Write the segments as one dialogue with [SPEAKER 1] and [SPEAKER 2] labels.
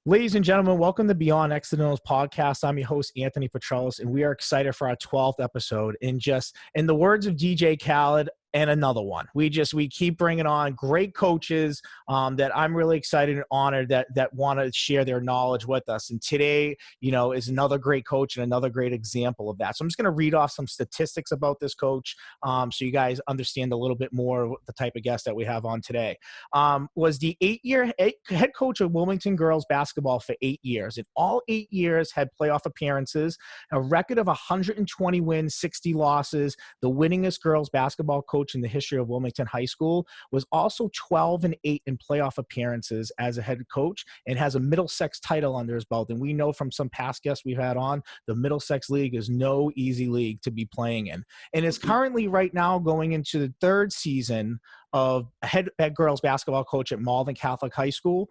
[SPEAKER 1] Ladies and gentlemen, welcome to Beyond Accidentals podcast. I'm your host, Anthony Petrellis, and we are excited for our 12th episode. And just in the words of DJ Khaled, and another one. We keep bringing on great coaches that I'm really excited and honored that want to share their knowledge with us. And today, is another great coach and another great example of that. So I'm just going to read off some statistics about this coach so you guys understand a little bit more of the type of guest that we have on today. Was the eight-year head coach of Wilmington girls basketball for 8 years. In all 8 years, had playoff appearances, a record of 120 wins, 60 losses, the winningest girls basketball coach in the history of Wilmington High School, was also 12-8 in playoff appearances as a head coach, and has a Middlesex title under his belt. And we know from some past guests we've had on, the Middlesex League is no easy league to be playing in, and is currently right now going into the third season of head girls basketball coach at Malden Catholic High School.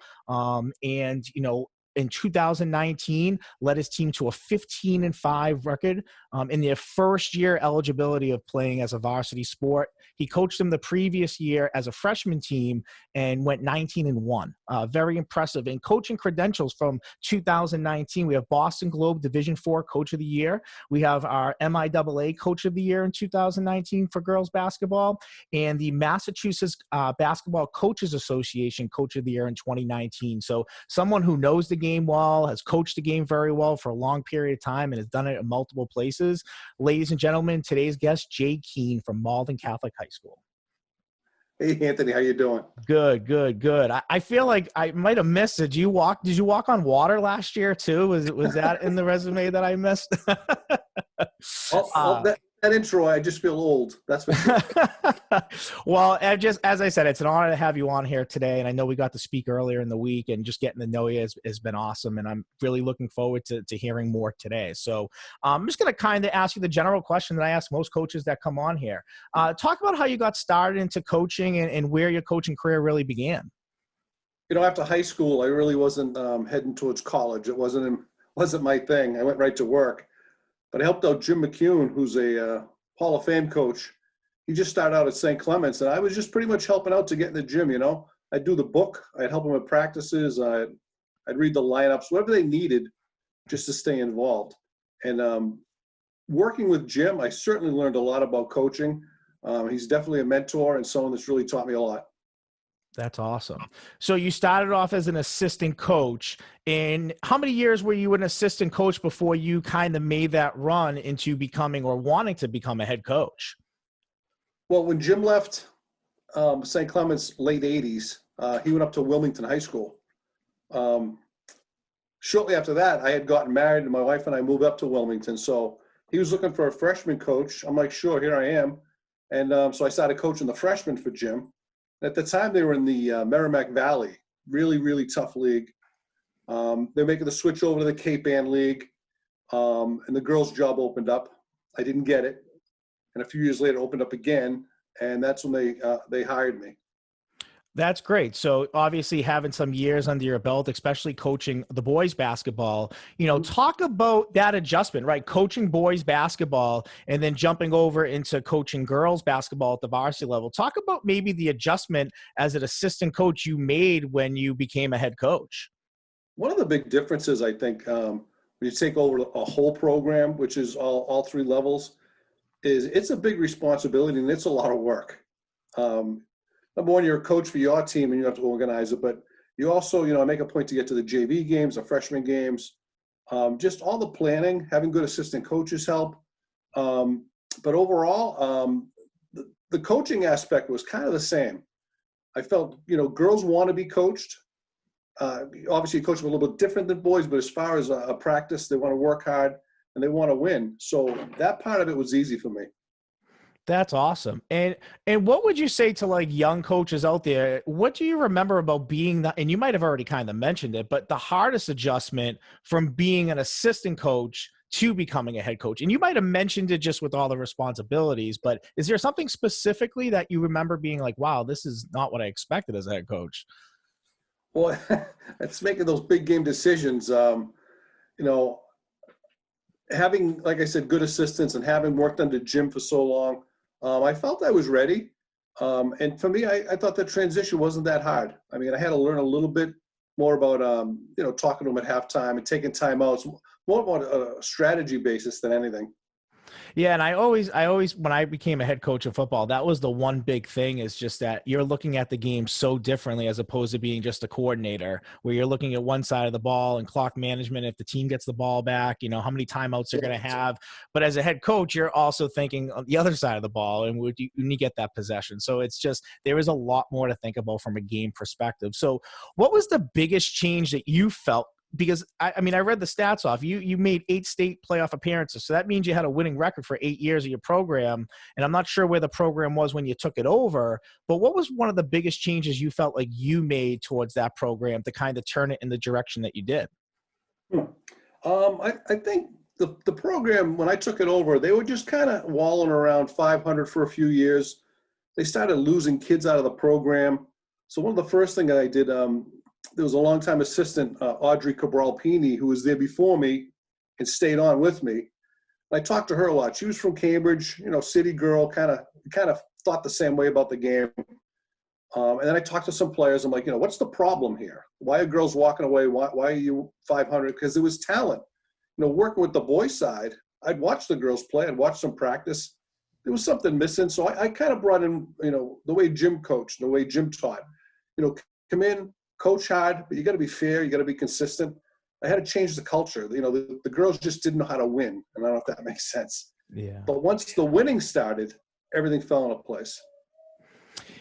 [SPEAKER 1] In 2019, led his team to a 15-5 record in their first year eligibility of playing as a varsity sport. He coached them the previous year as a freshman team and went 19-1. Very impressive. In coaching credentials from 2019, we have Boston Globe Division IV Coach of the Year. We have our MIAA Coach of the Year in 2019 for girls basketball, and the Massachusetts Basketball Coaches Association Coach of the Year in 2019. So someone who knows the game well, has coached the game very well for a long period of time, and has done it in multiple places. Ladies and gentlemen, today's guest, Jay Keane from Malden Catholic High School.
[SPEAKER 2] Hey, Anthony, how you doing?
[SPEAKER 1] Good. I feel like I might have missed it. Did you walk on water last year too? Was that in the resume that I missed?
[SPEAKER 2] That intro, I just feel old. That's what.
[SPEAKER 1] Well, as I said, it's an honor to have you on here today. And I know we got to speak earlier in the week, and just getting to know you has been awesome. And I'm really looking forward to hearing more today. So I'm just going to kind of ask you the general question that I ask most coaches that come on here. Talk about how you got started into coaching and where your coaching career really began.
[SPEAKER 2] After high school, I really wasn't heading towards college. It wasn't my thing. I went right to work. But I helped out Jim McCune, who's a Hall of Fame coach. He just started out at St. Clement's, and I was just pretty much helping out to get in the gym, I'd do the book. I'd help them with practices. I'd read the lineups, whatever they needed just to stay involved. And working with Jim, I certainly learned a lot about coaching. He's definitely a mentor and someone that's really taught me a lot.
[SPEAKER 1] That's awesome. So you started off as an assistant coach. And how many years were you an assistant coach before you kind of made that run into becoming or wanting to become a head coach?
[SPEAKER 2] Well, when Jim left St. Clement's late 80s, he went up to Wilmington High School. Shortly after that, I had gotten married, and my wife and I moved up to Wilmington. So he was looking for a freshman coach. I'm like, sure, here I am. And so I started coaching the freshmen for Jim. At the time, they were in the Merrimack Valley, really, really tough league. They're making the switch over to the Cape Ann League, and the girls' job opened up. I didn't get it, and a few years later, it opened up again, and that's when they hired me.
[SPEAKER 1] That's great. So obviously having some years under your belt, especially coaching the boys basketball, talk about that adjustment, right? Coaching boys basketball and then jumping over into coaching girls basketball at the varsity level. Talk about maybe the adjustment as an assistant coach you made when you became a head coach.
[SPEAKER 2] One of the big differences, I think, when you take over a whole program, which is all three levels, is it's a big responsibility and it's a lot of work. Number one, you're a coach for your team and you have to organize it, but you also, make a point to get to the JV games, the freshman games, just all the planning, having good assistant coaches help. But overall, the coaching aspect was kind of the same. I felt, girls want to be coached. Obviously, coach them a little bit different than boys, but as far as a practice, they want to work hard and they want to win. So that part of it was easy for me.
[SPEAKER 1] That's awesome. And what would you say to like young coaches out there? What do you remember about being and you might have already kind of mentioned it, but the hardest adjustment from being an assistant coach to becoming a head coach? And you might have mentioned it just with all the responsibilities, but is there something specifically that you remember being like, wow, this is not what I expected as a head coach?
[SPEAKER 2] Well, it's making those big game decisions. Having, like I said, good assistants and having worked under Jim for so long, I felt I was ready. And for me, I thought the transition wasn't that hard. I mean, I had to learn a little bit more about, talking to them at halftime and taking timeouts, more about a strategy basis than anything.
[SPEAKER 1] Yeah, and I always, when I became a head coach of football, that was the one big thing, is just that you're looking at the game so differently as opposed to being just a coordinator, where you're looking at one side of the ball and clock management. If the team gets the ball back, how many timeouts they're going to have. But as a head coach, you're also thinking on the other side of the ball and when you get that possession. So it's just, there is a lot more to think about from a game perspective. So what was the biggest change that you felt? Because I read the stats off. You made 8 state playoff appearances, so that means you had a winning record for 8 years of your program. And I'm not sure where the program was when you took it over, but what was one of the biggest changes you felt like you made towards that program to kind of turn it in the direction that you did?
[SPEAKER 2] I think the program, when I took it over, they were just kind of walling around 500 for a few years. They started losing kids out of the program. So one of the first things that I did, there was a longtime assistant, Audrey Cabral-Pini, who was there before me and stayed on with me. I talked to her a lot. She was from Cambridge, city girl, kind of thought the same way about the game. And then I talked to some players. I'm like, what's the problem here? Why are girls walking away? Why are you 500? Because there was talent. Working with the boys side, I'd watch the girls play. I'd watch them practice. There was something missing. So I kind of brought in, the way Jim coached, the way Jim taught. Come in, coach hard, but you got to be fair. You got to be consistent. I had to change the culture. The girls just didn't know how to win. And I don't know if that makes sense.
[SPEAKER 1] Yeah.
[SPEAKER 2] But once the winning started, everything fell into place.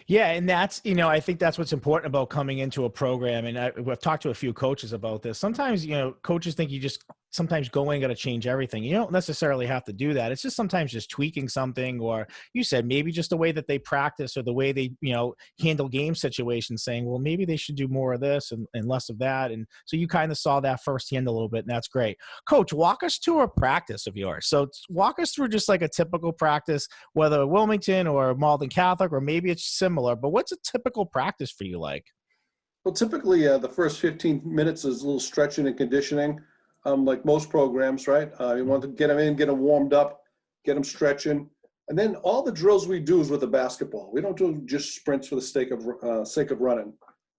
[SPEAKER 1] Yeah, and that's, I think that's what's important about coming into a program. And I've talked to a few coaches about this. Sometimes, coaches think you just sometimes go in, got to change everything. You don't necessarily have to do that. It's just sometimes just tweaking something, or you said maybe just the way that they practice or the way they, handle game situations, saying, well, maybe they should do more of this and less of that. And so you kind of saw that firsthand a little bit, and that's great. Coach, walk us through a practice of yours. So walk us through just like a typical practice, whether Wilmington or Malden Catholic, or maybe it's similar, but what's a typical practice for you like?
[SPEAKER 2] Well, typically the first 15 minutes is a little stretching and conditioning. Like most programs, right? You want to get them in, get them warmed up, get them stretching. And then all the drills we do is with the basketball. We don't do just sprints for the sake of running.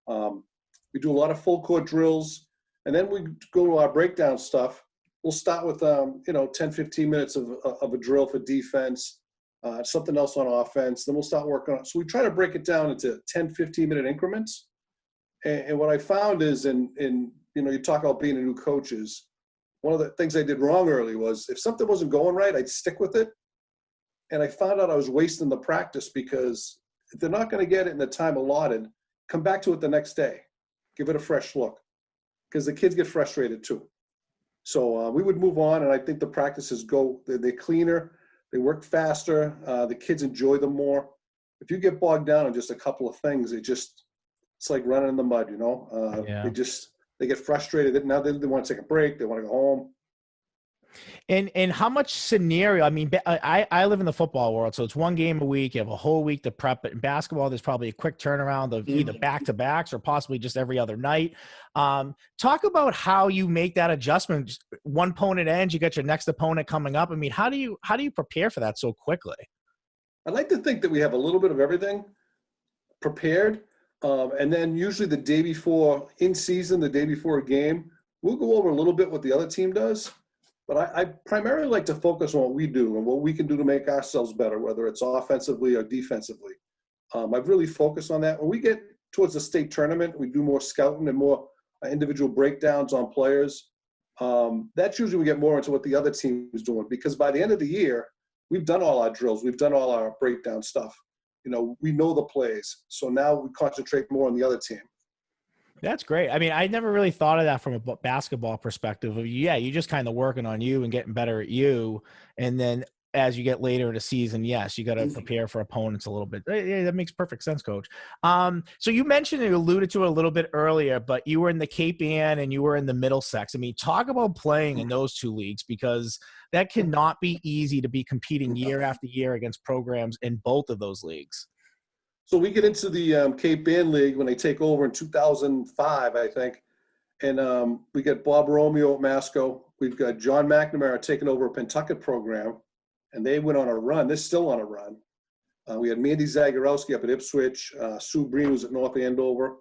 [SPEAKER 2] We do a lot of full court drills. And then we go to our breakdown stuff. We'll start with, 10, 15 minutes of a drill for defense, something else on offense. Then we'll start working on it. So we try to break it down into 10, 15-minute increments. And what I found is you talk about being a new coach is, one of the things I did wrong early was if something wasn't going right, I'd stick with it. And I found out I was wasting the practice, because if they're not going to get it in the time allotted, come back to it the next day. Give it a fresh look, because the kids get frustrated too. So we would move on, and I think the practices they're cleaner, they work faster, the kids enjoy them more. If you get bogged down on just a couple of things, it's like running in the mud,
[SPEAKER 1] Yeah.
[SPEAKER 2] They get frustrated. Now they want to take a break. They want to go home.
[SPEAKER 1] And how much scenario? I mean, I live in the football world, so it's one game a week. You have a whole week to prep it. In basketball, there's probably a quick turnaround of either back-to-backs or possibly just every other night. Talk about how you make that adjustment. Just one opponent ends, you got your next opponent coming up. I mean, how do you prepare for that so quickly?
[SPEAKER 2] I'd like to think that we have a little bit of everything prepared. And then usually the day before, in season, the day before a game, we'll go over a little bit what the other team does. But I primarily like to focus on what we do and what we can do to make ourselves better, whether it's offensively or defensively. I've really focused on that. When we get towards the state tournament, we do more scouting and more individual breakdowns on players. That's usually we get more into what the other team is doing, because by the end of the year, we've done all our drills. We've done all our breakdown stuff. We know the plays. So now we concentrate more on the other team.
[SPEAKER 1] That's great. I mean, I never really thought of that from a basketball perspective. Yeah, you're just kind of working on you and getting better at you. And then as you get later in the season, yes, you got to prepare for opponents a little bit. Yeah, that makes perfect sense, Coach. So you mentioned, you alluded to it a little bit earlier, but you were in the Cape Ann and you were in the Middlesex. I mean, talk about playing in those two leagues, because that cannot be easy to be competing year after year against programs in both of those leagues.
[SPEAKER 2] So we get into the Cape Ann League when they take over in 2005, I think. And we get Bob Romeo at Masco. We've got John McNamara taking over a Pentucket program, and they went on a run. They're still on a run. We had Mandy Zagorowski up at Ipswich, Sue Breen was at North Andover.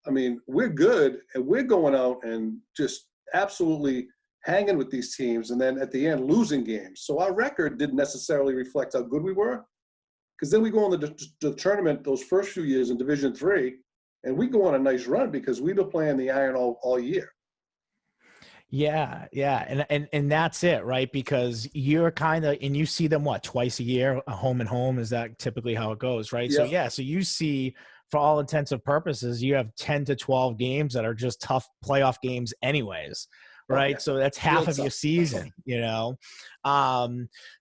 [SPEAKER 2] I mean, we're good, and we're going out and just absolutely hanging with these teams, and then at the end losing games. So our record didn't necessarily reflect how good we were, because then we go on the tournament those first few years in Division III, and we go on a nice run because we were playing the iron all year.
[SPEAKER 1] Yeah, yeah, and that's it, right? Because you're kind of, and you see them what, twice a year, a home and home. Is that typically how it goes, right? So
[SPEAKER 2] Yeah.
[SPEAKER 1] yeah, so you see, for all intents and purposes, you have 10 to 12 games that are just tough playoff games, anyways,
[SPEAKER 2] Oh
[SPEAKER 1] right?
[SPEAKER 2] yeah.
[SPEAKER 1] So that's
[SPEAKER 2] Real
[SPEAKER 1] half of your
[SPEAKER 2] tough.
[SPEAKER 1] season, you know.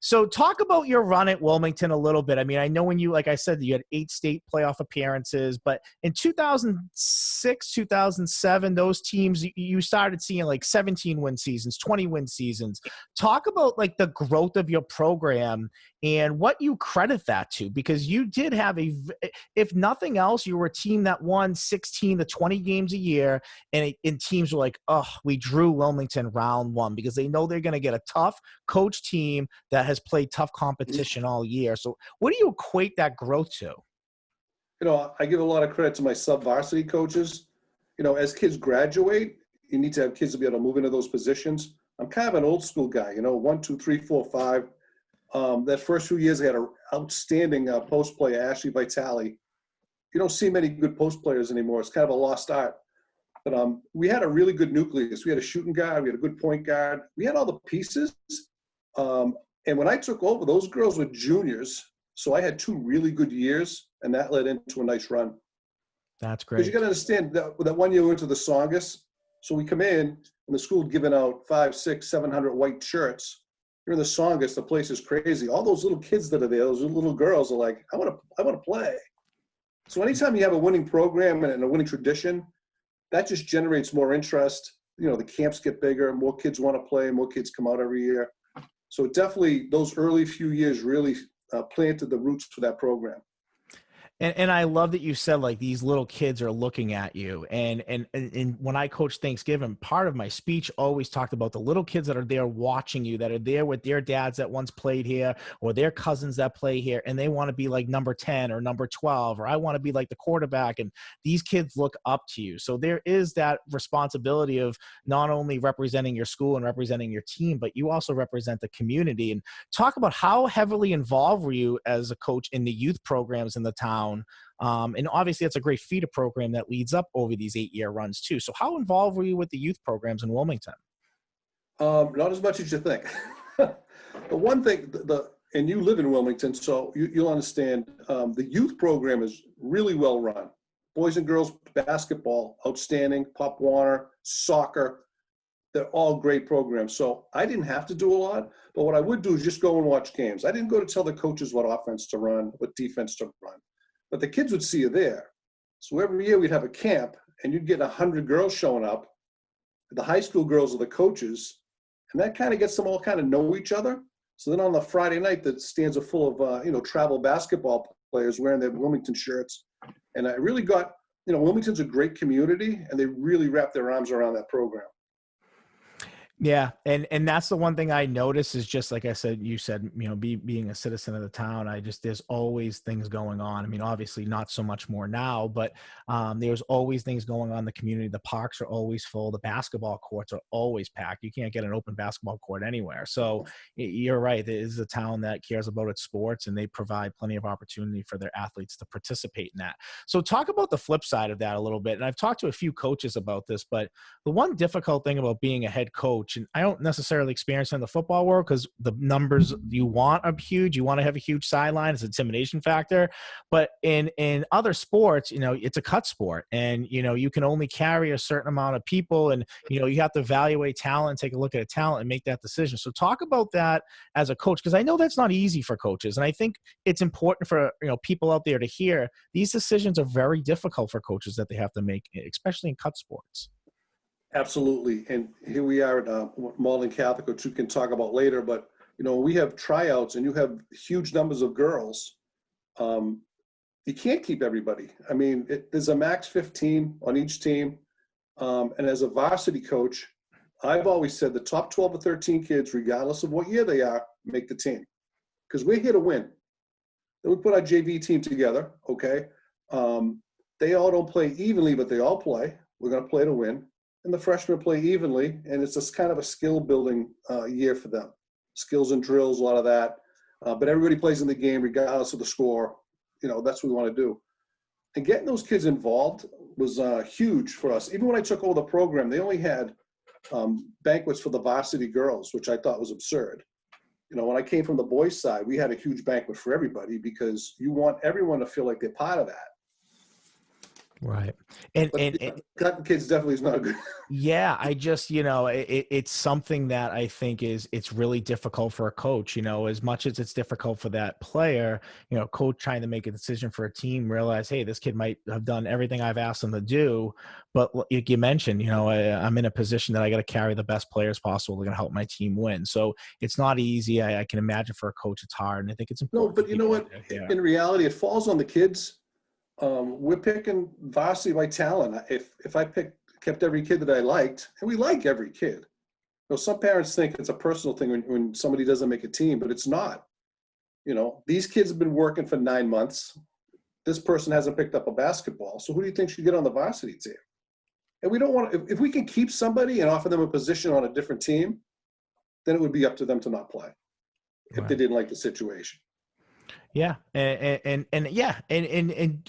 [SPEAKER 1] So talk about your run at Wilmington a little bit. I mean, I know when you, like I said, you had 8 state playoff appearances, but in 2006, 2007, those teams, you started seeing like 17 win seasons, 20 win seasons. Talk about like the growth of your program and what you credit that to, because you did have if nothing else, you were a team that won 16 to 20 games a year, and teams were like, oh, we drew Wilmington round 1 because they know they're going to get a tough coach team that has played tough competition all year. So what do you equate that growth to?
[SPEAKER 2] You know, I give a lot of credit to my sub-varsity coaches. You know, as kids graduate, you need to have kids to be able to move into those positions. I'm kind of an old school guy, you know, 1, 2, 3, 4, 5. That first few years, I had an outstanding post player, Ashley Vitale. You don't see many good post players anymore. It's kind of a lost art. But we had a really good nucleus. We had a shooting guard. We had a good point guard. We had all the pieces. And when I took over, those girls were juniors. So I had 2 really good years, and that led into a nice run.
[SPEAKER 1] That's
[SPEAKER 2] Because
[SPEAKER 1] great.
[SPEAKER 2] you got to understand that 1 year we went to the Songus. So we come in, and the school had given out 500, 600, 700 white shirts. You're in the Songus, the place is crazy. All those little kids that are there, those little girls are like, I want to play. So anytime you have a winning program and a winning tradition, that just generates more interest. You know, the camps get bigger, more kids want to play, more kids come out every year. So definitely those early few years really planted the roots for that program.
[SPEAKER 1] And I love that you said like these little kids are looking at you. And when I coach Thanksgiving, part of my speech always talked about the little kids that are there watching you, that are there with their dads that once played here, or their cousins that play here, and they want to be like number 10 or number 12, or I want to be like the quarterback. And these kids look up to you. So there is that responsibility of not only representing your school and representing your team, but you also represent the community. And talk about how heavily involved were you as a coach in the youth programs in the town? And obviously that's a great feeder program that leads up over these 8-year runs too. So how involved were you with the youth programs in Wilmington?
[SPEAKER 2] Not as much as you think. The one thing, and you live in Wilmington, so you'll understand, the youth program is really well run. Boys and girls basketball, outstanding, Pop Warner, soccer, they're all great programs. So I didn't have to do a lot, but what I would do is just go and watch games. I didn't go to tell the coaches what offense to run, what defense to run. But the kids would see you there. So every year we'd have a camp, and you'd get 100 girls showing up. The high school girls are the coaches, and that kind of gets them all kind of know each other. So then on the Friday night, the stands are full of travel basketball players wearing their Wilmington shirts. And I really got, Wilmington's a great community, and they really wrap their arms around that program.
[SPEAKER 1] Yeah. And that's the one thing I notice is just like I said, you said, being a citizen of the town, there's always things going on. I mean, obviously not so much more now, but there's always things going on in the community. The parks are always full. The basketball courts are always packed. You can't get an open basketball court anywhere. So you're right. It is a town that cares about its sports, and they provide plenty of opportunity for their athletes to participate in that. So talk about the flip side of that a little bit. And I've talked to a few coaches about this, but the one difficult thing about being a head coach, and I don't necessarily experience it in the football world because the numbers you want are huge. You want to have a huge sideline. It's an intimidation factor. But in other sports, it's a cut sport, and, you can only carry a certain amount of people, and, you have to evaluate talent, take a look at a talent and make that decision. So talk about that as a coach, because I know that's not easy for coaches. And I think it's important for, people out there to hear these decisions are very difficult for coaches that they have to make, especially in cut sports.
[SPEAKER 2] Absolutely. And here we are at Malden Catholic, which we can talk about later, but, we have tryouts and you have huge numbers of girls. You can't keep everybody. I mean, there's a max 15 on each team. And as a varsity coach, I've always said the top 12 or 13 kids, regardless of what year they are, make the team, because we're here to win. Then we put our JV team together, okay? they all don't play evenly, but they all play. We're going to play to win. And the freshmen play evenly, and it's just kind of a skill-building year for them. Skills and drills, a lot of that. But everybody plays in the game regardless of the score. That's what we want to do. And getting those kids involved was huge for us. Even when I took over the program, they only had banquets for the varsity girls, which I thought was absurd. When I came from the boys' side, we had a huge banquet for everybody because you want everyone to feel like they're part of that.
[SPEAKER 1] Right.
[SPEAKER 2] And cutting kids definitely is not good.
[SPEAKER 1] Yeah. I just, it's something that I think it's really difficult for a coach, as much as it's difficult for that player, coach trying to make a decision for a team, realize, hey, this kid might have done everything I've asked them to do. But like you mentioned, I'm in a position that I got to carry the best players possible. They're going to help my team win. So it's not easy. I can imagine for a coach, it's hard. And I think it's important.
[SPEAKER 2] No, but you know what? In reality, it falls on the kids. We're picking varsity by talent. If I kept every kid that I liked, and we like every kid. Some parents think it's a personal thing when somebody doesn't make a team, but it's not. These kids have been working for 9 months. This person hasn't picked up a basketball. So who do you think should get on the varsity team? And we don't want to, if we can keep somebody and offer them a position on a different team, then it would be up to them to not play if they didn't like the situation.
[SPEAKER 1] Yeah. And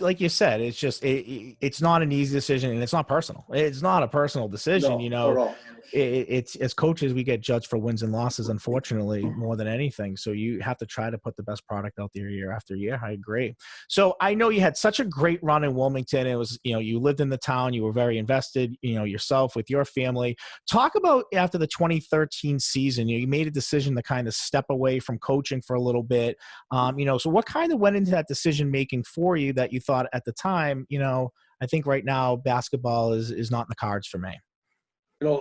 [SPEAKER 1] like you said, it's just, it's not an easy decision, and it's not personal. It's not a personal decision,
[SPEAKER 2] No, at all.
[SPEAKER 1] It's as coaches, we get judged for wins and losses, unfortunately, more than anything. So you have to try to put the best product out there year after year. I agree. So I know you had such a great run in Wilmington. It was, you lived in the town, you were very invested, yourself with your family. Talk about after the 2013 season, you made a decision to kind of step away from coaching for a little bit. So what kind of went into that decision making for you that you thought at the time, I think right now basketball is not in the cards for me?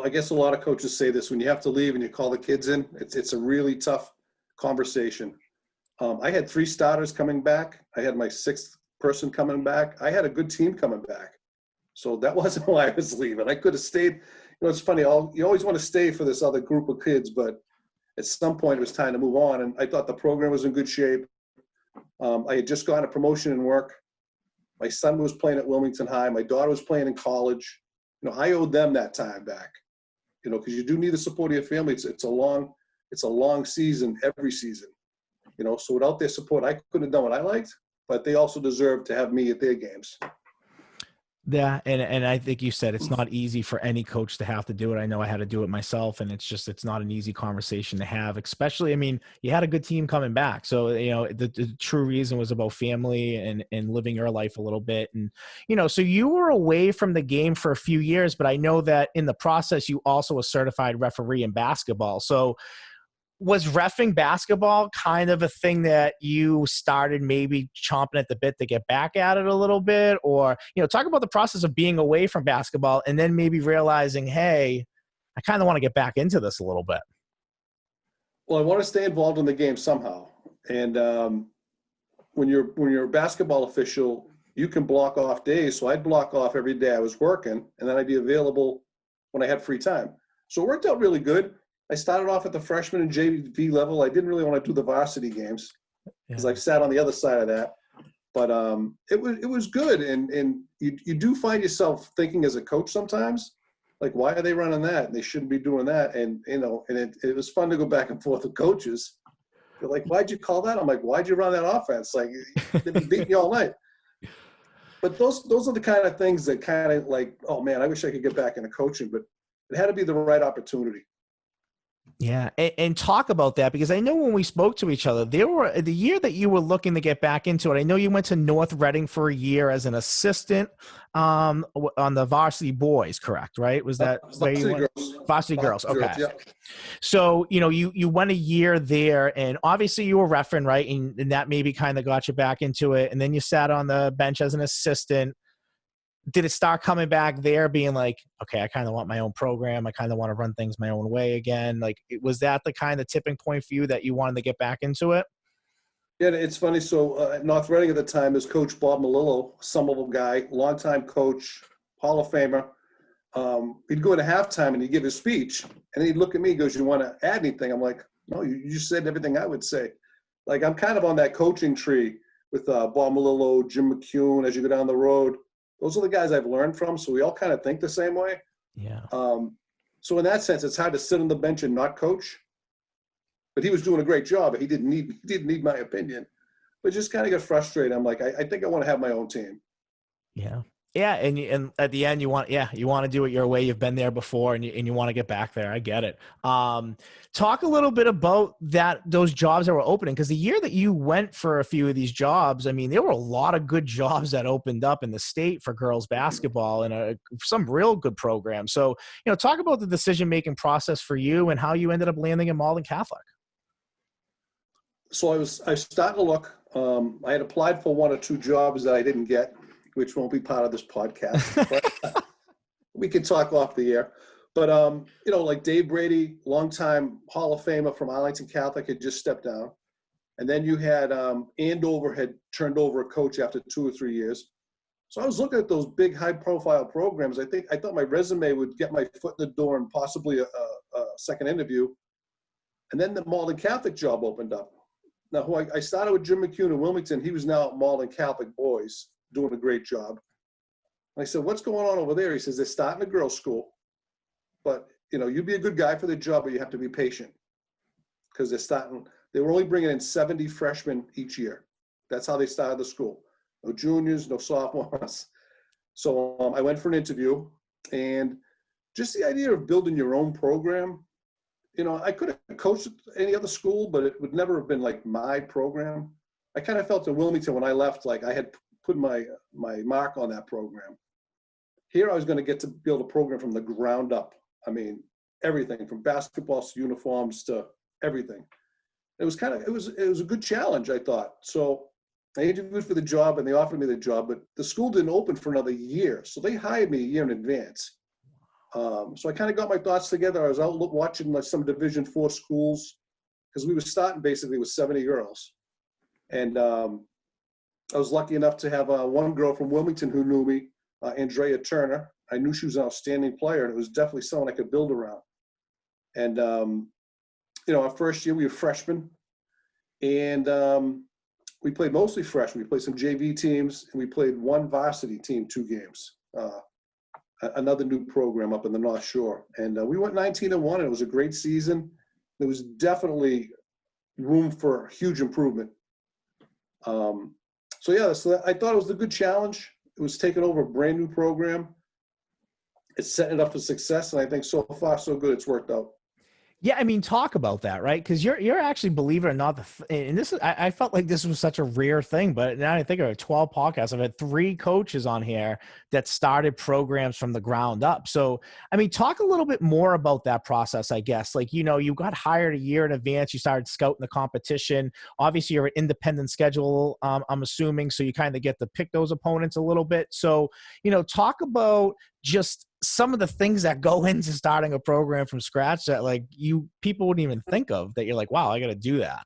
[SPEAKER 2] I guess a lot of coaches say this when you have to leave and you call the kids in. It's a really tough conversation. I had 3 starters coming back. I had my 6th person coming back. I had a good team coming back. So that wasn't why I was leaving. I could have stayed. It's funny. You always want to stay for this other group of kids, but at some point it was time to move on. And I thought the program was in good shape. I had just gotten a promotion in work. My son was playing at Wilmington High. My daughter was playing in college. I owed them that time back, because you do need the support of your family. It's a long season, every season, so without their support, I couldn't have done what I liked, but they also deserve to have me at their games.
[SPEAKER 1] Yeah. And I think you said it's not easy for any coach to have to do it. I know I had to do it myself, and it's not an easy conversation to have, especially, you had a good team coming back. So, the true reason was about family and living your life a little bit. And, so you were away from the game for a few years, but I know that in the process, you also a certified referee in basketball. So was reffing basketball kind of a thing that you started maybe chomping at the bit to get back at it a little bit? Or, talk about the process of being away from basketball and then maybe realizing, hey, I kind of want to get back into this a little bit.
[SPEAKER 2] Well, I want to stay involved in the game somehow. And when you're a basketball official, you can block off days. So I'd block off every day I was working, and then I'd be available when I had free time. So it worked out really good. I started off at the freshman and JV level. I didn't really want to do the varsity games because I've sat on the other side of that. But it was good, and you do find yourself thinking as a coach sometimes, like, why are they running that? And they shouldn't be doing that. And it was fun to go back and forth with coaches. They're like, why'd you call that? I'm like, why'd you run that offense? Like, they've been beating you all night. But those are the kind of things that kind of like, oh man, I wish I could get back into coaching, but it had to be the right opportunity.
[SPEAKER 1] Yeah. And talk about that, because I know when we spoke to each other, the year that you were looking to get back into it, I know you went to North Reading for a year as an assistant on the varsity boys, correct? Right? Was that where you went? Varsity girls. Okay.
[SPEAKER 2] Yeah.
[SPEAKER 1] So, you went a year there, and obviously you were reffing, right? And that maybe kind of got you back into it. And then you sat on the bench as an assistant. Did it start coming back there being like, okay, I kind of want my own program. I kind of want to run things my own way again. Like, was that the kind of tipping point for you that you wanted to get back into it?
[SPEAKER 2] Yeah, it's funny. So at North Reading at the time is Coach Bob Malillo, Somerville guy, longtime coach, Hall of Famer. He'd go into halftime and he'd give his speech, and he'd look at me, he goes, you want to add anything? I'm like, no, you just said everything I would say. Like, I'm kind of on that coaching tree with Bob Malillo, Jim McCune, as you go down the road. those are the guys I've learned from. So we all kind of think the same way.
[SPEAKER 1] Yeah.
[SPEAKER 2] So in that sense, it's hard to sit on the bench and not coach. But he was doing a great job. He didn't need my opinion. But just kind of get frustrated. I'm like, I think I want to have my own team.
[SPEAKER 1] Yeah. Yeah. And at the end you want to do it your way. You've been there before and you want to get back there. I get it. Talk a little bit about those jobs that were opening. Cause the year that you went for a few of these jobs, I mean, there were a lot of good jobs that opened up in the state for girls basketball and some real good programs. So, talk about the decision-making process for you and how you ended up landing in Malden Catholic.
[SPEAKER 2] So I started to look. I had applied for 1 or 2 jobs that I didn't get, which won't be part of this podcast. But we could talk off the air. But like Dave Brady, longtime Hall of Famer from Arlington Catholic, had just stepped down, and then you had Andover had turned over a coach after 2 or 3 years. So I was looking at those big, high-profile programs. I thought my resume would get my foot in the door and possibly a second interview. And then the Malden Catholic job opened up. Now, I started with Jim McCune in Wilmington. He was now at Malden Catholic Boys, doing a great job. And I said, what's going on over there? He says, they're starting a girls' school. But, you'd be a good guy for the job, but you have to be patient. Because they were only bringing in 70 freshmen each year. That's how they started the school. No juniors, no sophomores. So I went for an interview. And just the idea of building your own program, I could have coached at any other school, but it would never have been like my program. I kind of felt in Wilmington when I left, like I had put my mark on that program. Here I was going to get to build a program from the ground up. I mean, everything from basketball to uniforms to everything. It was a good challenge, I thought. So I interviewed for the job and they offered me the job, but the school didn't open for another year. So they hired me a year in advance. So I kind of got my thoughts together. I was out watching some Division IV schools because we were starting basically with 70 girls. And I was lucky enough to have one girl from Wilmington who knew me, Andrea Turner. I knew she was an outstanding player, and it was definitely someone I could build around. And, our first year we were freshmen, and we played mostly freshmen. We played some JV teams, and we played one varsity team 2 games. Another new program up in the North Shore. And we went 19-1, and it was a great season. There was definitely room for huge improvement. So I thought it was a good challenge. It was taking over a brand new program. It's setting it up for success, and I think so far so good. It's worked out.
[SPEAKER 1] Yeah, I mean, talk about that, right? Because you're actually, believe it or not, and this is, I felt like this was such a rare thing, but now I think of it, 12 podcasts. I've had 3 coaches on here that started programs from the ground up. So, I mean, talk a little bit more about that process, I guess. Like, you got hired a year in advance. You started scouting the competition. Obviously, you're an independent schedule, I'm assuming, so you kind of get to pick those opponents a little bit. So, talk about just some of the things that go into starting a program from scratch that people wouldn't even think of, that you're like, wow, I got to do that.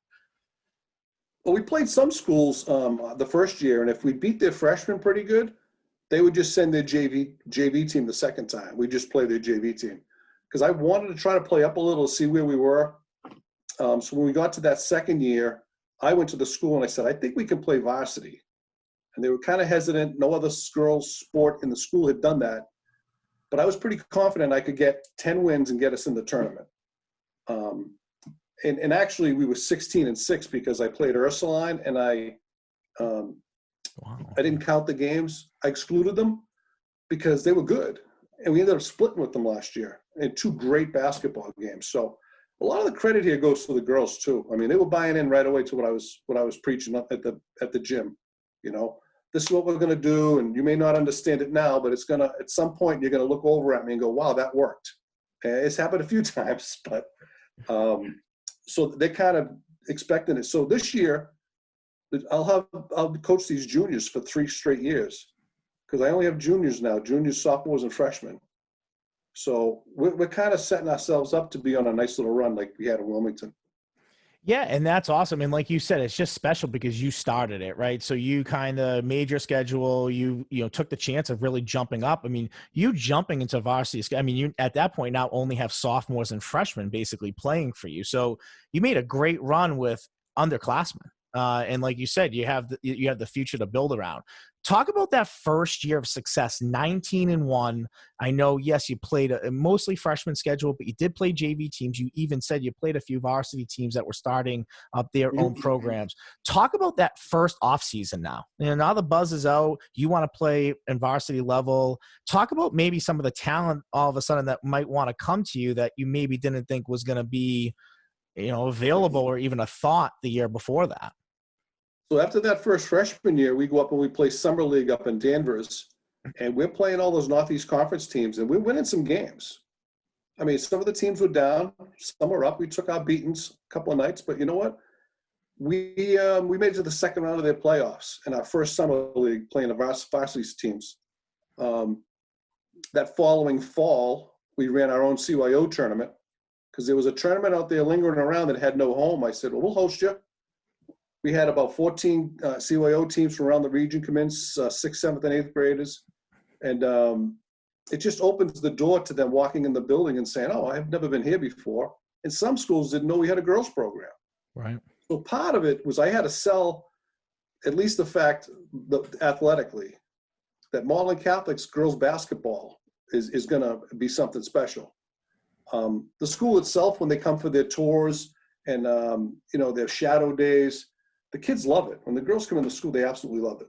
[SPEAKER 2] Well, we played some schools the first year, and if we beat their freshmen pretty good, they would just send their JV team the second time. We just play their JV team because I wanted to try to play up a little to see where we were. So when we got to that second year, I went to the school and I said, I think we can play varsity. And they were kind of hesitant. No other girls' sport in the school had done that. But I was pretty confident I could get 10 wins and get us in the tournament. And actually, we were 16-6 because I played Ursuline, and I didn't count the games. I excluded them because they were good. And we ended up splitting with them last year in 2 great basketball games. So a lot of the credit here goes to the girls, too. I mean, they were buying in right away to what I was preaching at the gym, This is what we're going to do, and you may not understand it now, but it's going to, at some point, you're going to look over at me and go, wow, that worked. And it's happened a few times, but so they're kind of expecting it. So this year, I'll coach these juniors for 3 straight years because I only have juniors now, juniors, sophomores, and freshmen. So we're kind of setting ourselves up to be on a nice little run like we had in Wilmington.
[SPEAKER 1] Yeah, and that's awesome. And like you said, it's just special because you started it, right? So you kind of made your schedule. You took the chance of really jumping up. I mean, you jumping into varsity. I mean, you at that point now only have sophomores and freshmen basically playing for you. So you made a great run with underclassmen. And like you said, you have the future to build around. Talk about that first year of success, 19-1. I know, yes, you played a mostly freshman schedule, but you did play JV teams. You even said you played a few varsity teams that were starting up their own programs. Talk about that first offseason now. Now the buzz is out. You want to play in varsity level. Talk about maybe some of the talent all of a sudden that might want to come to you that you maybe didn't think was going to be, available or even a thought the year before that.
[SPEAKER 2] So after that first freshman year, we go up and we play summer league up in Danvers, and we're playing all those Northeast Conference teams, and we're winning some games. I mean, some of the teams were down, some were up. We took our beatings a couple of nights, but you know what? We made it to the second round of their playoffs in our first summer league playing the varsity teams. That following fall, we ran our own CYO tournament because there was a tournament out there lingering around that had no home. I said, well, we'll host you. We had about 14 CYO teams from around the region come in, 6th, 7th, and 8th graders. And it just opens the door to them walking in the building and saying, oh, I've never been here before. And some schools didn't know we had a girls program.
[SPEAKER 1] Right.
[SPEAKER 2] So part of it was I had to sell at least the fact that athletically that Malden Catholic's girls basketball is going to be something special. The school itself, when they come for their tours and, their shadow days, the kids love it. When the girls come into school, they absolutely love it.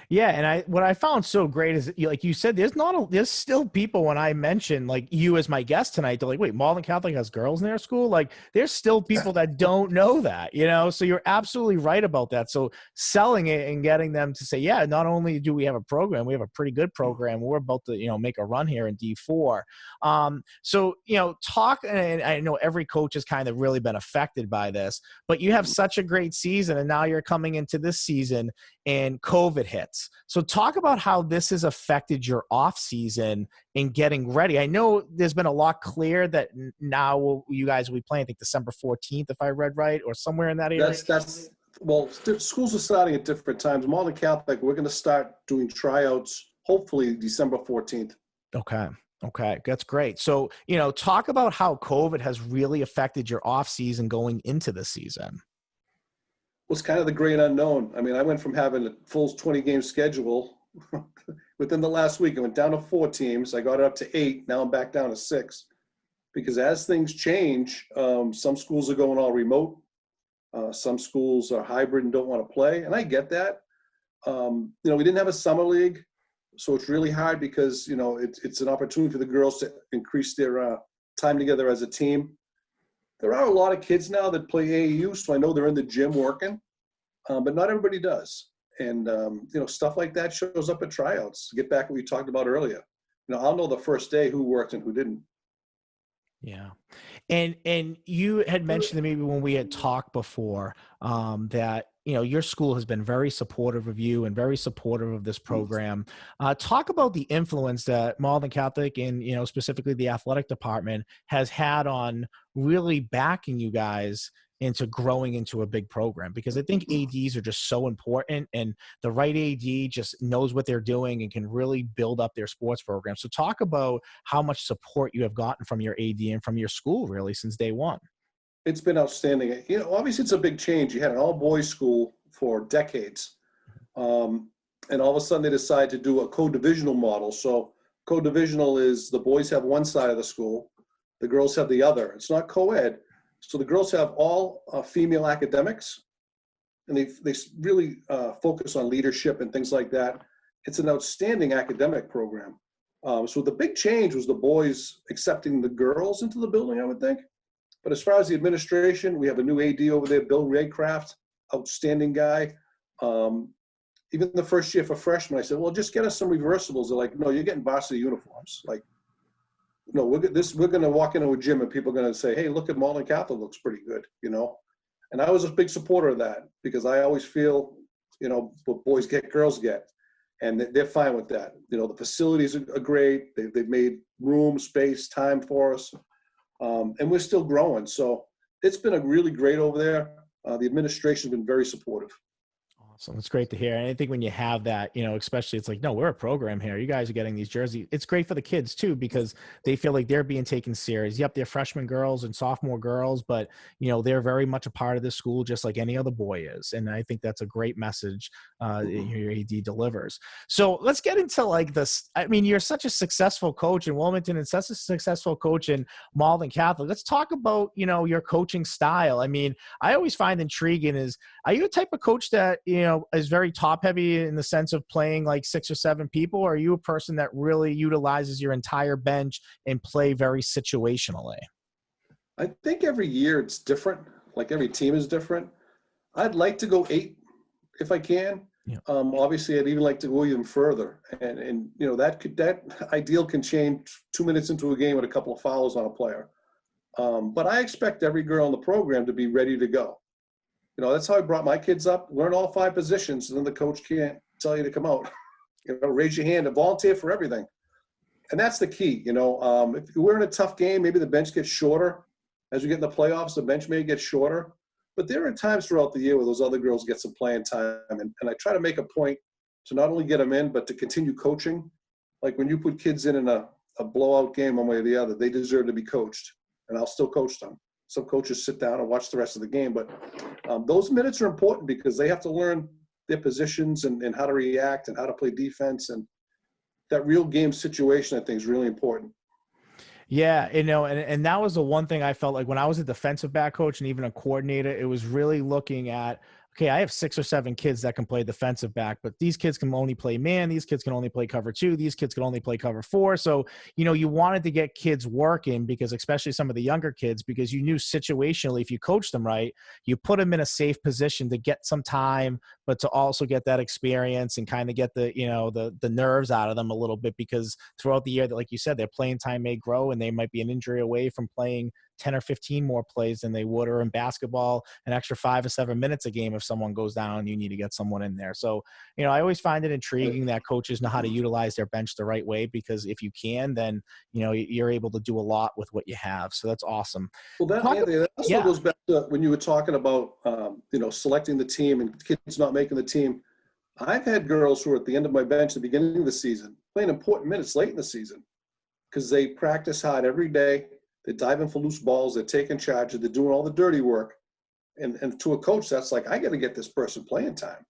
[SPEAKER 1] Yeah, and what I found so great is, like you said, there's still people when I mention like you as my guest tonight, they're like, wait, Malden Catholic has girls in their school? Like, there's still people that don't know that, So you're absolutely right about that. So selling it and getting them to say, yeah, not only do we have a program, we have a pretty good program. We're about to, make a run here in D4. So talk, and I know every coach has kind of really been affected by this, but you have such a great season, and now you're coming into this season and COVID hits. So talk about how this has affected your off season in getting ready. I know there's been a lot clear that now you guys will be playing, I think December 14th, if I read right, or somewhere in that area.
[SPEAKER 2] Well, schools are starting at different times. Malden Catholic, we're going to start doing tryouts, hopefully December 14th.
[SPEAKER 1] Okay. That's great. So, talk about how COVID has really affected your off season going into the season.
[SPEAKER 2] Was kind of the great unknown. I mean, I went from having a full 20-game schedule within the last week. I went down to 4 teams. I got it up to 8. Now I'm back down to 6. Because as things change, some schools are going all remote. Some schools are hybrid and don't want to play. And I get that. We didn't have a summer league. So it's really hard because, it's an opportunity for the girls to increase their time together as a team. There are a lot of kids now that play AAU, so I know they're in the gym working, but not everybody does. And, stuff like that shows up at tryouts. Get back to what we talked about earlier. I'll know the first day who worked and who didn't.
[SPEAKER 1] Yeah. And you had mentioned to me when we had talked before that, your school has been very supportive of you and very supportive of this program. Talk about the influence that Malden Catholic and, specifically the athletic department has had on really backing you guys into growing into a big program, because I think ADs are just so important, and the right AD just knows what they're doing and can really build up their sports program. So talk about how much support you have gotten from your AD and from your school really since day one.
[SPEAKER 2] It's been outstanding. Obviously it's a big change. You had an all-boys school for decades. And all of a sudden they decide to do a co-divisional model. So co-divisional is the boys have one side of the school, the girls have the other. It's not co-ed. So the girls have all female academics, and they really focus on leadership and things like that. It's an outstanding academic program. So the big change was the boys accepting the girls into the building, I would think. But as far as the administration, we have a new AD over there, Bill Raycraft, outstanding guy. Even the first year for freshmen, I said, well, just get us some reversibles. They're like, no, you're getting varsity uniforms. Like, no, we're going to walk into a gym and people are going to say, hey, look at Malden Catholic, looks pretty good, And I was a big supporter of that because I always feel, what boys get, girls get. And they're fine with that. The facilities are great. They've made room, space, time for us. And we're still growing. So it's been a really great over there. The administration's been very supportive.
[SPEAKER 1] So it's great to hear. And I think when you have that, especially it's like, no, we're a program here. You guys are getting these jerseys. It's great for the kids too, because they feel like they're being taken serious. Yep, they're freshman girls and sophomore girls, but they're very much a part of this school, just like any other boy is. And I think that's a great message your AD delivers. So let's get into like this. I mean, you're such a successful coach in Wilmington and such a successful coach in Malden Catholic. Let's talk about, your coaching style. I mean, I always find intriguing is, are you a type of coach that, is very top heavy in the sense of playing like 6 or 7 people? Or are you a person that really utilizes your entire bench and play very situationally?
[SPEAKER 2] I think every year it's different. Like every team is different. I'd like to go 8 if I can.
[SPEAKER 1] Yeah.
[SPEAKER 2] Obviously, I'd even like to go even further. And that ideal can change 2 minutes into a game with a couple of fouls on a player. But I expect every girl in the program to be ready to go. That's how I brought my kids up. Learn all 5 positions, and then the coach can't tell you to come out. Raise your hand and volunteer for everything. And that's the key. If we're in a tough game, maybe the bench gets shorter. As we get in the playoffs, the bench may get shorter. But there are times throughout the year where those other girls get some playing time. And I try to make a point to not only get them in, but to continue coaching. Like when you put kids in a blowout game one way or the other, they deserve to be coached. And I'll still coach them. Some coaches sit down and watch the rest of the game. But those minutes are important because they have to learn their positions and how to react and how to play defense. And that real game situation, I think, is really important.
[SPEAKER 1] Yeah, and that was the one thing I felt like when I was a defensive back coach and even a coordinator, it was really looking at, okay, I have 6 or 7 kids that can play defensive back, but these kids can only play man. These kids can only play cover 2. These kids can only play cover 4. So, you wanted to get kids working because especially some of the younger kids, because you knew situationally, if you coach them right, you put them in a safe position to get some time, but to also get that experience and kind of get the, the nerves out of them a little bit, because throughout the year, like you said, their playing time may grow and they might be an injury away from playing 10 or 15 more plays than they would, or in basketball, an extra 5 or 7 minutes a game. If someone goes down, you need to get someone in there. So, I always find it intriguing that coaches know how to utilize their bench the right way, because if you can, then, you're able to do a lot with what you have. So that's awesome.
[SPEAKER 2] Well, that also goes back to when you were talking about, selecting the team and kids not making the team. I've had girls who are at the end of my bench at the beginning of the season playing important minutes late in the season because they practice hard every day. They're diving for loose balls. They're taking charge. They're doing all the dirty work. And to a coach, that's like, I got to get this person playing time.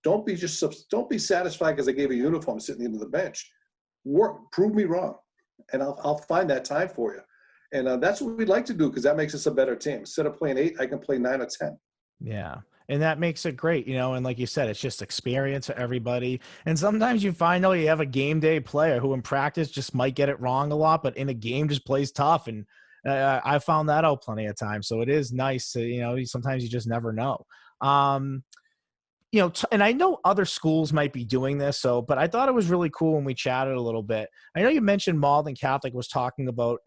[SPEAKER 2] Don't be satisfied because I gave a uniform sitting into the bench. Prove me wrong, and I'll find that time for you. And that's what we'd like to do because that makes us a better team. Instead of playing 8, I can play 9 or 10.
[SPEAKER 1] Yeah. And that makes it great, and like you said, it's just experience for everybody. And sometimes you find out you have a game day player who in practice just might get it wrong a lot, but in a game just plays tough. And I found that out plenty of times. So it is nice to, sometimes you just never know. And I know other schools might be doing this, but I thought it was really cool when we chatted a little bit. I know you mentioned Malden Catholic was talking about,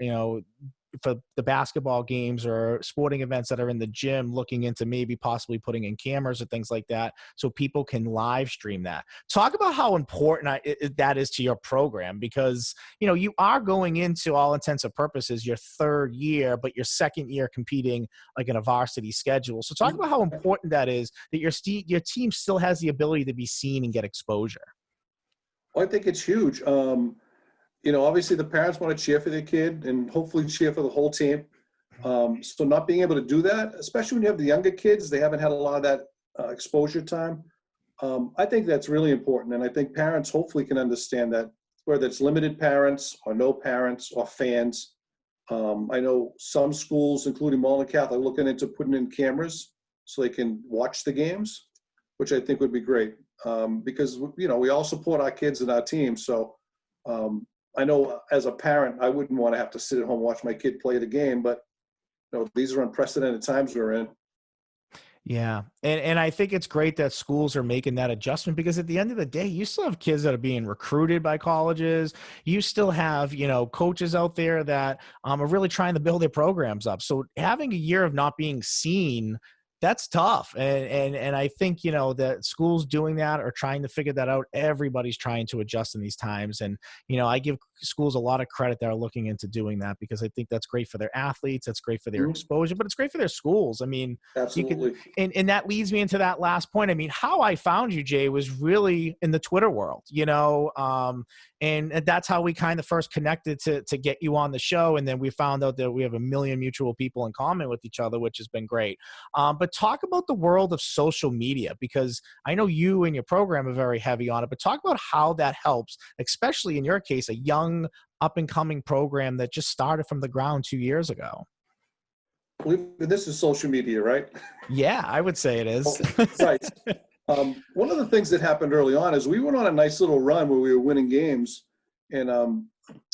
[SPEAKER 1] for the basketball games or sporting events that are in the gym, looking into maybe possibly putting in cameras or things like that so people can live stream that. Talk about how important that is to your program, because, you are going into all intents and purposes your 3rd year, but your 2nd year competing like in a varsity schedule. So talk about how important that is, that your team still has the ability to be seen and get exposure.
[SPEAKER 2] Well, I think it's huge. Obviously the parents want to cheer for their kid and hopefully cheer for the whole team. So not being able to do that, especially when you have the younger kids, they haven't had a lot of that exposure time. I think that's really important. And I think parents hopefully can understand that, whether it's limited parents or no parents or fans. I know some schools, including Malden Catholic, are looking into putting in cameras so they can watch the games, which I think would be great. Because, we all support our kids and our team. So, I know as a parent, I wouldn't want to have to sit at home and watch my kid play the game, but these are unprecedented times we're in.
[SPEAKER 1] Yeah. And I think it's great that schools are making that adjustment, because at the end of the day, you still have kids that are being recruited by colleges. You still have, coaches out there that are really trying to build their programs up. So having a year of not being seen That's tough. And I think, that schools doing that or trying to figure that out, everybody's trying to adjust in these times. And, I give schools a lot of credit that are looking into doing that, because I think that's great for their athletes. That's great for their
[SPEAKER 2] Mhm.
[SPEAKER 1] exposure, but it's great for their schools. I mean, you can,
[SPEAKER 2] Absolutely.
[SPEAKER 1] and that leads me into that last point. I mean, how I found you, Jay, was really in the Twitter world, and that's how we kind of first connected to get you on the show. And then we found out that we have a million mutual people in common with each other, which has been great. But talk about the world of social media, because I know you and your program are very heavy on it, but talk about how that helps, especially in your case, a young up and coming program that just started from the ground 2 years ago.
[SPEAKER 2] This is social media, right?
[SPEAKER 1] Yeah, I would say it is.
[SPEAKER 2] Right. One of the things that happened early on is we went on a nice little run where we were winning games, and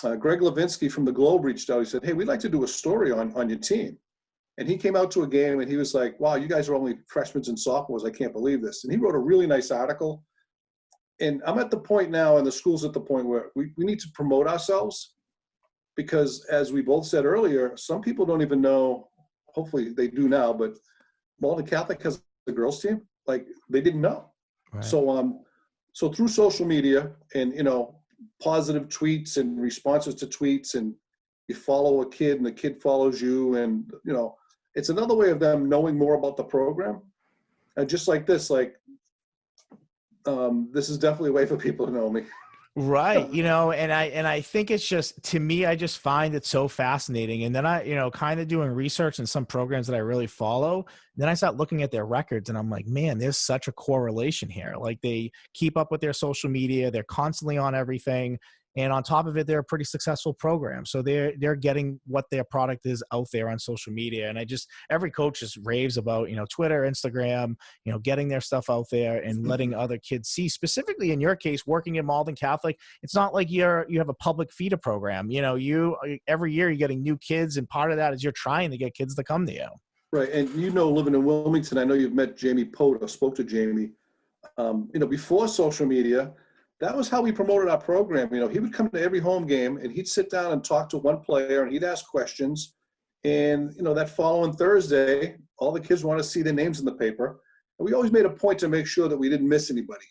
[SPEAKER 2] Greg Levinsky from the Globe reached out. He said, "Hey, we'd like to do a story on your team." And he came out to a game and he was like, "Wow, you guys are only freshmen and sophomores. I can't believe this." And he wrote a really nice article. And I'm at the point now, and the school's at the point where we need to promote ourselves, because as we both said earlier, some people don't even know, hopefully they do now, but Malden Catholic has a girls team. Like, they didn't know.
[SPEAKER 1] Right.
[SPEAKER 2] So through social media and, positive tweets and responses to tweets, and you follow a kid and the kid follows you, and, it's another way of them knowing more about the program. And just like this, this is definitely a way for people to know me.
[SPEAKER 1] Right. And I think it's just, to me, I just find it so fascinating. And then I, kind of doing research in some programs that I really follow. Then I start looking at their records and I'm like, man, there's such a correlation here. Like, they keep up with their social media. They're constantly on everything. And on top of it, they're a pretty successful program. So they're getting what their product is out there on social media. And every coach just raves about, Twitter, Instagram, getting their stuff out there and letting other kids see. Specifically in your case, working at Malden Catholic, it's not like you have a public feeder program. Every year you're getting new kids, and part of that is you're trying to get kids to come to you.
[SPEAKER 2] Right. And, living in Wilmington, I know you've met Jamie Pote or spoke to Jamie. Before social media, that was how we promoted our program. He would come to every home game and he'd sit down and talk to one player and he'd ask questions. And, that following Thursday, all the kids want to see their names in the paper. And we always made a point to make sure that we didn't miss anybody.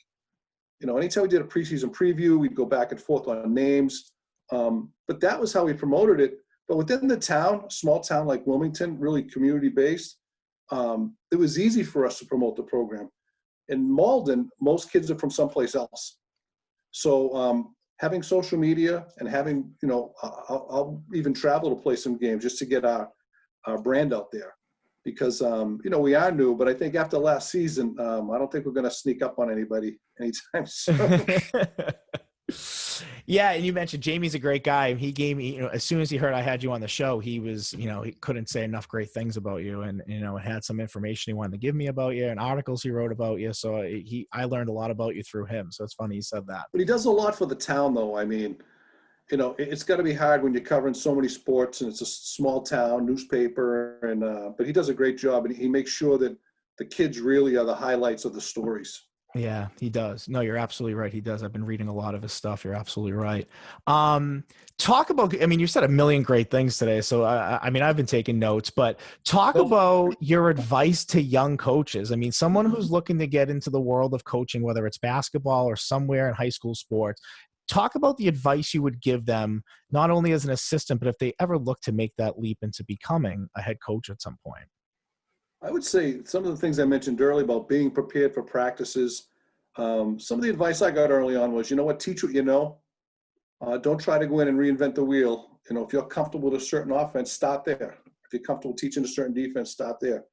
[SPEAKER 2] Anytime we did a preseason preview, we'd go back and forth on names. But that was how we promoted it. But within the town, small town like Wilmington, really community-based, it was easy for us to promote the program. In Malden, most kids are from someplace else. So having social media and having, I'll even travel to play some games just to get our brand out there, because, we are new, but I think after last season, I don't think we're going to sneak up on anybody anytime soon.
[SPEAKER 1] Yeah. And you mentioned Jamie's a great guy. He gave me, as soon as he heard I had you on the show, he was, he couldn't say enough great things about you, and, had some information he wanted to give me about you and articles he wrote about you. So I learned a lot about you through him. So it's funny you said that.
[SPEAKER 2] But he does a lot for the town, though. I mean, it's got to be hard when you're covering so many sports and it's a small town newspaper, and but he does a great job, and he makes sure that the kids really are the highlights of the stories.
[SPEAKER 1] Yeah, he does. No, you're absolutely right. He does. I've been reading a lot of his stuff. You're absolutely right. Talk about, you said a million great things today. So, I've been taking notes, but talk about your advice to young coaches. Someone who's looking to get into the world of coaching, whether it's basketball or somewhere in high school sports, talk about the advice you would give them, not only as an assistant, but if they ever look to make that leap into becoming a head coach at some point.
[SPEAKER 2] I would say some of the things I mentioned earlier about being prepared for practices. Some of the advice I got early on was, teach what you know. Don't try to go in and reinvent the wheel. If you're comfortable with a certain offense, start there. If you're comfortable teaching a certain defense, start there.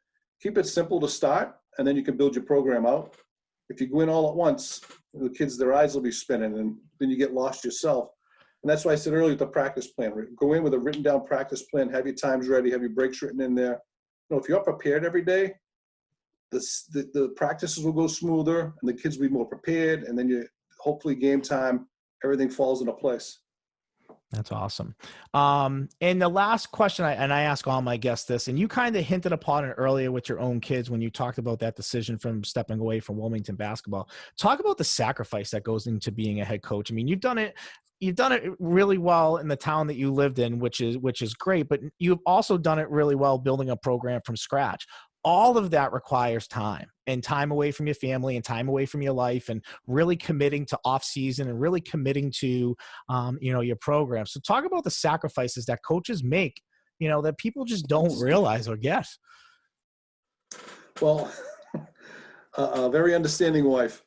[SPEAKER 2] Keep it simple to start, and then you can build your program out. If you go in all at once, the kids, their eyes will be spinning, and then you get lost yourself. And that's why I said earlier with the practice plan. Go in with a written down practice plan, have your times ready, have your breaks written in there. If you're prepared every day, the practices will go smoother and the kids will be more prepared, and then hopefully game time, everything falls into place.
[SPEAKER 1] That's awesome. And the last question, I ask all my guests this, and you kind of hinted upon it earlier with your own kids when you talked about that decision from stepping away from Wilmington basketball. Talk about the sacrifice that goes into being a head coach. You've done it really well in the town that you lived in, which is great, but you've also done it really well building a program from scratch. all of that requires time, and time away from your family and time away from your life, and really committing to off season and really committing to, your program. So talk about the sacrifices that coaches make, that people just don't realize or get.
[SPEAKER 2] Well, a very understanding wife.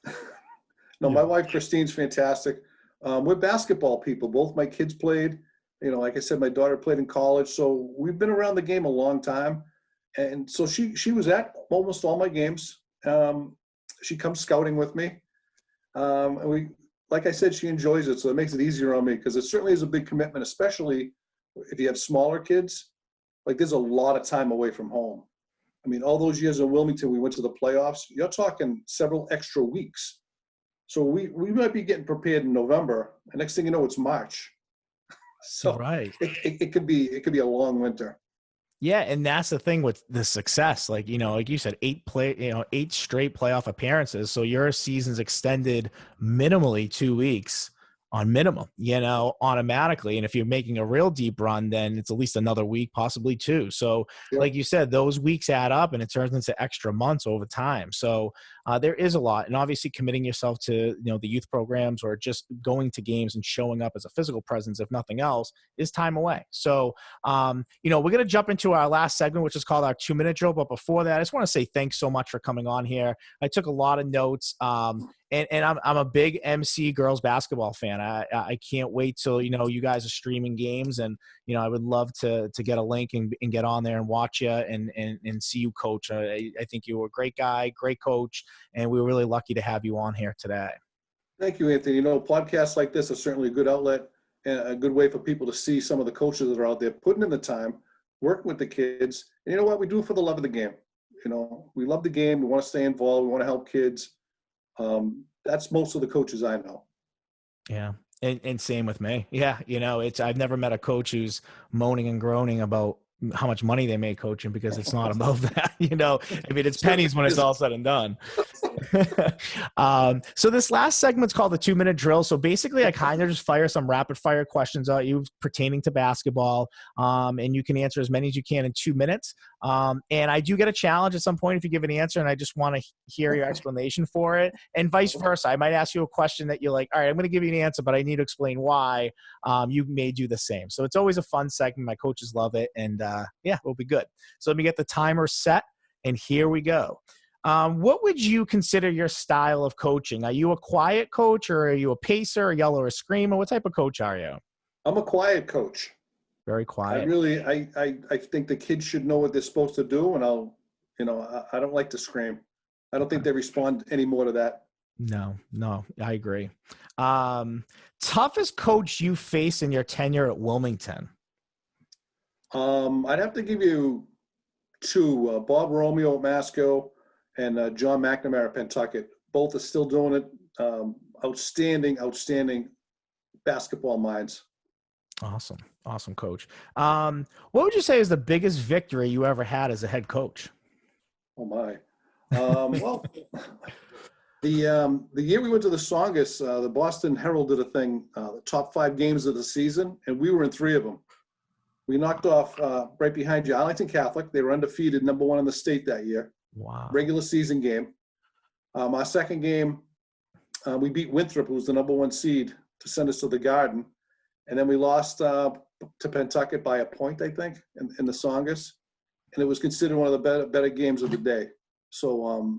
[SPEAKER 2] No, my wife, Christine's fantastic. We're basketball people. Both my kids played. Like I said, my daughter played in college. So we've been around the game a long time. And so she was at almost all my games. She comes scouting with me. And like I said, she enjoys it. So it makes it easier on me, because it certainly is a big commitment, especially if you have smaller kids. Like, there's a lot of time away from home. I mean, all those years in Wilmington, we went to the playoffs. You're talking several extra weeks. So we might be getting prepared in November, and next thing you know, it's March. So
[SPEAKER 1] Right.
[SPEAKER 2] it could be a long winter.
[SPEAKER 1] Yeah, and that's the thing with the success. Like, like you said, 8 straight playoff appearances. So your season's extended minimally 2 weeks on minimum, automatically. And if you're making a real deep run, then it's at least another week, possibly 2. So like you said, those weeks add up and it turns into extra months over time. So there is a lot. And obviously committing yourself to, the youth programs, or just going to games and showing up as a physical presence, if nothing else, is time away. So, we're going to jump into our last segment, which is called our 2-minute drill. But before that, I just want to say thanks so much for coming on here. I took a lot of notes. And I'm a big MC girls basketball fan. I can't wait till, you guys are streaming games, and, I would love to get a link and get on there and watch you and see you coach. I think you're a great guy, great coach, and we're really lucky to have you on here today.
[SPEAKER 2] Thank you, Anthony. Podcasts like this are certainly a good outlet and a good way for people to see some of the coaches that are out there putting in the time, working with the kids. And you know what? We do it for the love of the game. We love the game. We want to stay involved. We want to help kids. That's most of the coaches I know.
[SPEAKER 1] Yeah. And same with me. Yeah. I've never met a coach who's moaning and groaning about how much money they make coaching, because it's not about that. It's pennies when it's all said and done. So this last segment's called the 2-minute drill. So basically I kind of just fire some rapid fire questions at you pertaining to basketball. And you can answer as many as you can in 2 minutes. And I do get a challenge at some point if you give an answer, and I just want to hear your explanation for it, and vice versa. I might ask you a question that you're like, all right, I'm going to give you an answer, but I need to explain why. You may do the same. So it's always a fun segment. My coaches love it. And we'll be good. So let me get the timer set, and here we go. What would you consider your style of coaching? Are you a quiet coach, or are you a pacer, a yeller, or a screamer? What type of coach are you?
[SPEAKER 2] I'm a quiet coach.
[SPEAKER 1] Very quiet.
[SPEAKER 2] I think the kids should know what they're supposed to do, and I don't like to scream. I don't think they respond any more to that.
[SPEAKER 1] No, I agree. Toughest coach you face in your tenure at Wilmington?
[SPEAKER 2] I'd have to give you 2, Bob Romeo at Masco and John McNamara at Pentucket. Both are still doing it. Outstanding basketball minds. Awesome coach.
[SPEAKER 1] What would you say is the biggest victory you ever had as a head coach?
[SPEAKER 2] Oh my. Well, the year we went to the Songus, the Boston Herald did a thing, the top 5 games of the season, and we were in 3 of them. We knocked off right behind you, Arlington Catholic. They were undefeated, number 1 in the state that year.
[SPEAKER 1] Wow.
[SPEAKER 2] Regular season game. Our second game, we beat Winthrop, who was the number 1 seed, to send us to the Garden. And then we lost to Pentucket by a point, I think, in the Songus. And it was considered one of the better games of the day. So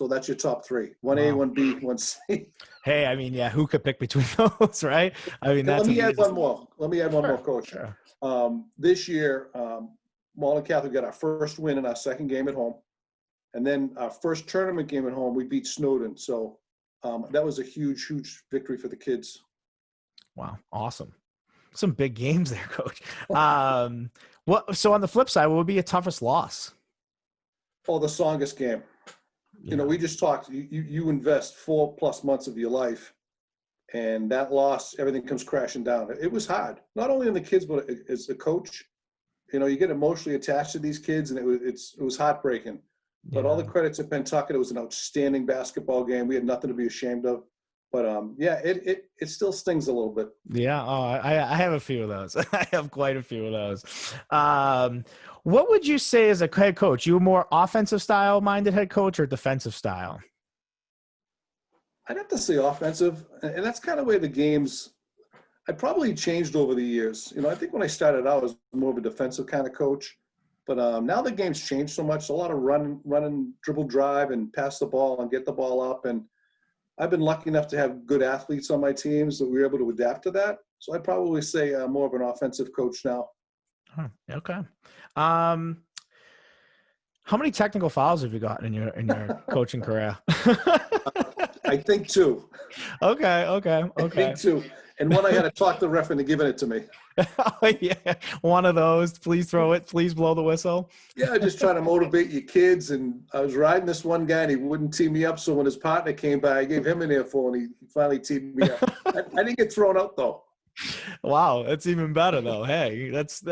[SPEAKER 2] that's your top 3. 1A, wow. 1B, 1C.
[SPEAKER 1] Hey, I mean, yeah, who could pick between those, right? I mean, that's
[SPEAKER 2] Let me add one more, Coach.
[SPEAKER 1] Sure.
[SPEAKER 2] This year, Malden Catholic got our first win in our second game at home. And then our first tournament game at home, we beat Snowden. So that was a huge victory for the kids.
[SPEAKER 1] Wow. Awesome. Some big games there, Coach. So on the flip side, what would be your toughest loss?
[SPEAKER 2] Oh, the Songus game. Yeah. We just talked, you invest 4+ months of your life, and that loss, everything comes crashing down. It was hard, not only on the kids, but as the coach. You get emotionally attached to these kids, and it was heartbreaking. But all the credits at Pentucket, it was an outstanding basketball game. We had nothing to be ashamed of. But yeah, it still stings a little bit.
[SPEAKER 1] Yeah. Oh, I have a few of those. I have quite a few of those. What would you say as a head coach? You a more offensive style minded head coach or defensive style?
[SPEAKER 2] I'd have to say offensive, and that's kind of where the games. I probably changed over the years. I think when I started out, I was more of a defensive kind of coach. But now the game's changed so much. A lot of running, dribble, drive, and pass the ball and get the ball up. And I've been lucky enough to have good athletes on my teams that we were able to adapt to that. So I'd probably say more of an offensive coach now.
[SPEAKER 1] Huh, okay. How many technical fouls have you gotten in your coaching career?
[SPEAKER 2] I think two.
[SPEAKER 1] Okay.
[SPEAKER 2] I think two. And one I had to talk the ref into giving it to me.
[SPEAKER 1] Oh, yeah. One of those. Please throw it. Please blow the whistle.
[SPEAKER 2] Yeah, just trying to motivate your kids. And I was riding this one guy, and he wouldn't tee me up. So when his partner came by, I gave him an earful, and he finally teed me up. I didn't get thrown out, though.
[SPEAKER 1] Wow, that's even better, though. Hey, that's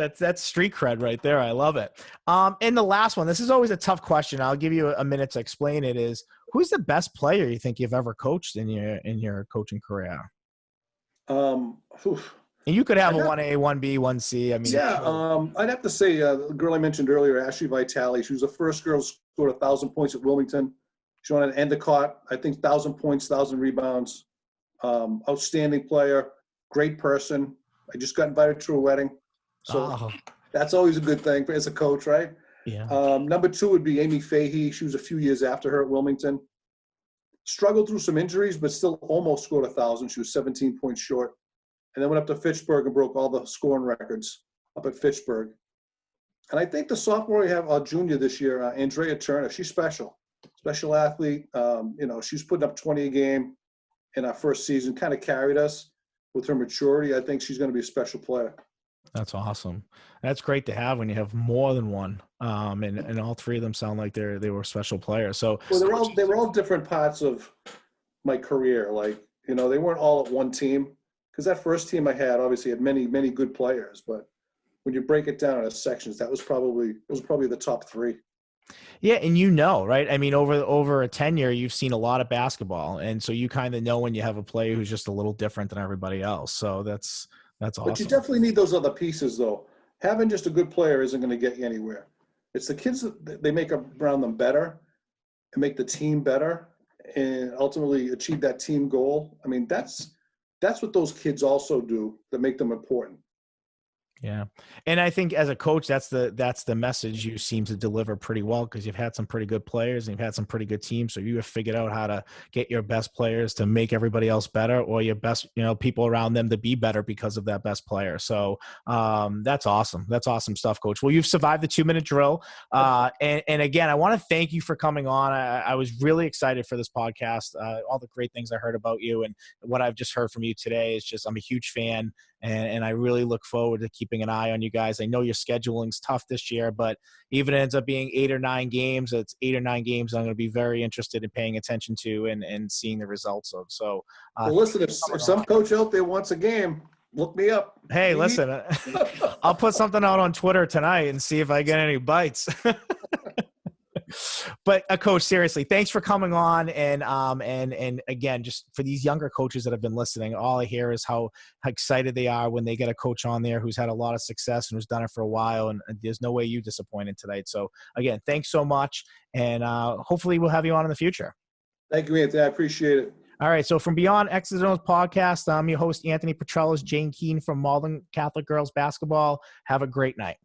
[SPEAKER 1] street cred right there. I love it. And the last one, this is always a tough question. I'll give you a minute to explain it. Is who's the best player you think you've ever coached in your coaching career?
[SPEAKER 2] Whew.
[SPEAKER 1] And you could have a 1A, 1B, 1C. I mean,
[SPEAKER 2] yeah, I'd have to say the girl I mentioned earlier, Ashley Vitale. She was the first girl who scored 1,000 points at Wilmington. She won an Endicott, I think 1,000 points, 1,000 rebounds. Outstanding player, great person. I just got invited to a wedding. So that's always a good thing as a coach, right?
[SPEAKER 1] Yeah.
[SPEAKER 2] Number two would be Amy Fahey. She was a few years after her at Wilmington. Struggled through some injuries, but still almost scored 1,000. She was 17 points short. And then went up to Fitchburg and broke all the scoring records up at Fitchburg. And I think the sophomore we have, junior this year, Andrea Turner, she's special athlete. She's putting up 20 a game in our first season, kind of carried us with her maturity. I think she's going to be a special player.
[SPEAKER 1] That's awesome. That's great to have when you have more than one. And all three of them sound like they were special players. So
[SPEAKER 2] they were all different parts of my career. Like, they weren't all at one team, because that first team I had obviously had many, many good players. But when you break it down into sections, those were probably the top three.
[SPEAKER 1] Yeah, and right? I mean, over a tenure, you've seen a lot of basketball, and so you kind of know when you have a player who's just a little different than everybody else. So that's awesome.
[SPEAKER 2] But you definitely need those other pieces, though. Having just a good player isn't going to get you anywhere. It's the kids that they make around them better and make the team better and ultimately achieve that team goal. I mean, that's what those kids also do that make them important.
[SPEAKER 1] Yeah. And I think as a coach, that's the message you seem to deliver pretty well, because you've had some pretty good players and you've had some pretty good teams. So you have figured out how to get your best players to make everybody else better, or your best, people around them to be better because of that best player. So that's awesome. That's awesome stuff, Coach. Well, you've survived the 2-minute drill. And again, I want to thank you for coming on. I was really excited for this podcast. All the great things I heard about you and what I've just heard from you today is just, I'm a huge fan. And I really look forward to keeping an eye on you guys. I know your scheduling's tough this year, but even if it ends up being 8 or 9 games, it's 8 or 9 games I'm going to be very interested in paying attention to and seeing the results of. So,
[SPEAKER 2] well, listen, if some coach out there wants a game, look me up.
[SPEAKER 1] Hey, listen, I'll put something out on Twitter tonight and see if I get any bites. But Coach, seriously, thanks for coming on. And again, just for these younger coaches that have been listening, all I hear is how excited they are when they get a coach on there who's had a lot of success and who's done it for a while. And there's no way you disappointed tonight. So again, thanks so much. And hopefully we'll have you on in the future.
[SPEAKER 2] Thank you, Anthony. I appreciate it.
[SPEAKER 1] All right. So from Beyond X's and O's podcast, I'm your host, Anthony Petrellis, Jane Keane from Malden Catholic Girls Basketball. Have a great night.